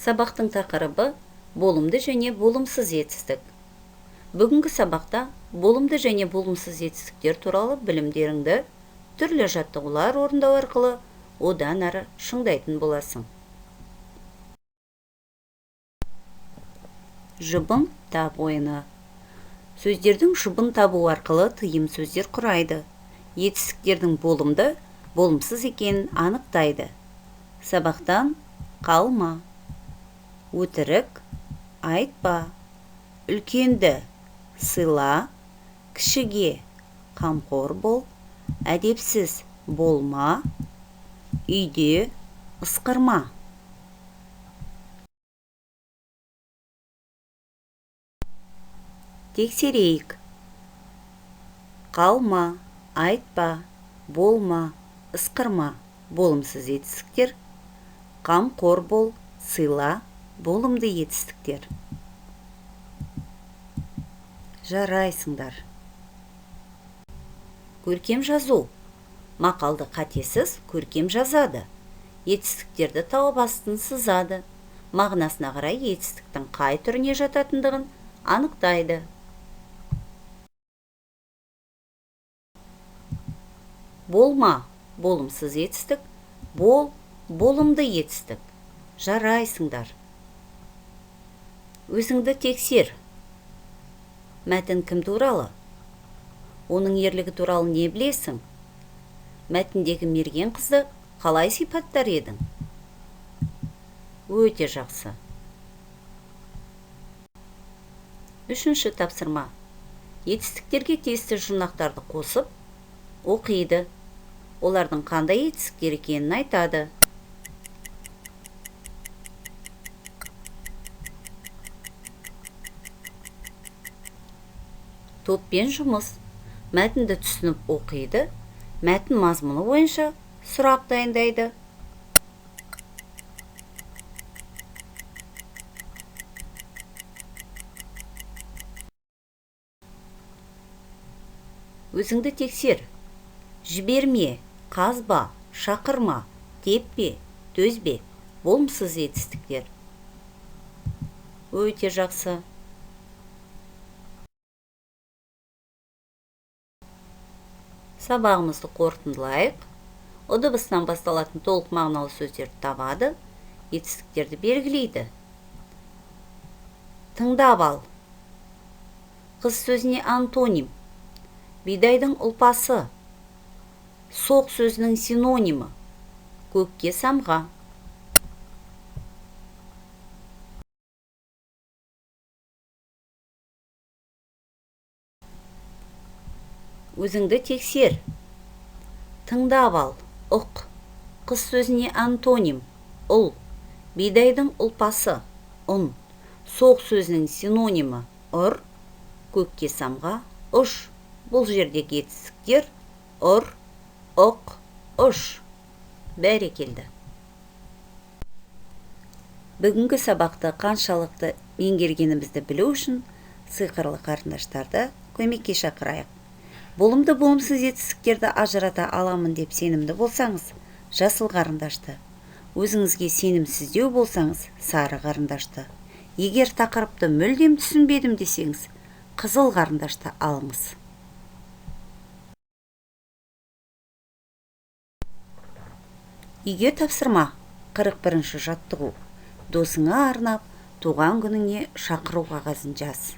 Сабақтың тақырыбы болымды және болымсыз етістік. Бүгінгі сабақта болымды және болымсыз етістіктер туралы білімдеріңді түрлі жаттығулар орындау арқылы одан ары шыңдайтын боласың. Жұбын табу ойыны. Сөздердің жұбын табу арқылы тыйым сөздер құрайды. Етістіктердің болымды, болымсыз екенін анықтайды. Сабақтан қалма. Өтірік айтпа. Үлкенді сыйла. Кішіге қамқор бол. Әдепсіз болма. Үйде ысқырма. Тексерейік. Қалма, айтпа, болма, ысқырма болымсыз етістіктер. Қамқор бол, сыйла болымды етістіктер. Жарайсыңдар. Көркем жазу. Мақалды қатесіз көркем жазады. Етістіктерді тауып астын сызады. Мағынасына қарай етістіктің қай түріне жататындығын анықтайды. Болма, болымсыз етістік. Бол, болымды етістік. Жарайсыңдар. Өзіңді тексер. Мәтін кім туралы? Оның ерлігі туралы не білесің? Мәтіндегі мерген қызды қалай сипаттар едің? Өте жақсы. Үшінші тапсырма. Етістіктерге тиісті жұрнақтарды қосып, оқиды. Олардың қандай етістіктер екенін айтады. Топпен жұмыс. Мәтінді түсініп оқиды. Мәтін мазмұны бойынша сұрақ дайындайды. Өзіңді тексер. Жіберме, қазба, шақырма, теппе, төзбе болымсыз етістіктер. Өте жақсы. Сабағымызды қорытындылайық. О дыбыстан басталатын толық мағыналы сөздерді табады, етістіктерді белгілейді. Тыңдап ал. Қыз сөзіне антоним. Бидайдың ұлпасы. Соқ сөзінің синонимі. Көкке самға. Өзіңді тексер. Тыңдап ал. Ұқ. Қыз сөзіне антоним. Ұл. Бидайдың ұлпасы. ұн. Соқ сөзінің синонимі. ұр. Көкке самға. ұш. Бұл жердегі етістіктер ұр, ұқ, ұш. Бәрекелді. Бүгінгі сабақты қаншалықты меңгергенімізді білу үшін сиқырлы қарындаштарды көмекке шақырайық. Болымды болымсыз етістіктерді ажырата аламын деп сенімді болсаңыз, жасыл қарындашты. Өзіңізге сенімсіздеу болсаңыз, сары қарындашты. Егер тақырыпты мүлдем түсінбедім десеңіз, қызыл қарындашты алыңыз. Үйге тапсырма. 41-ші жаттығу. Досыңа арнап, туған күніңе шақыру қағазын жаз.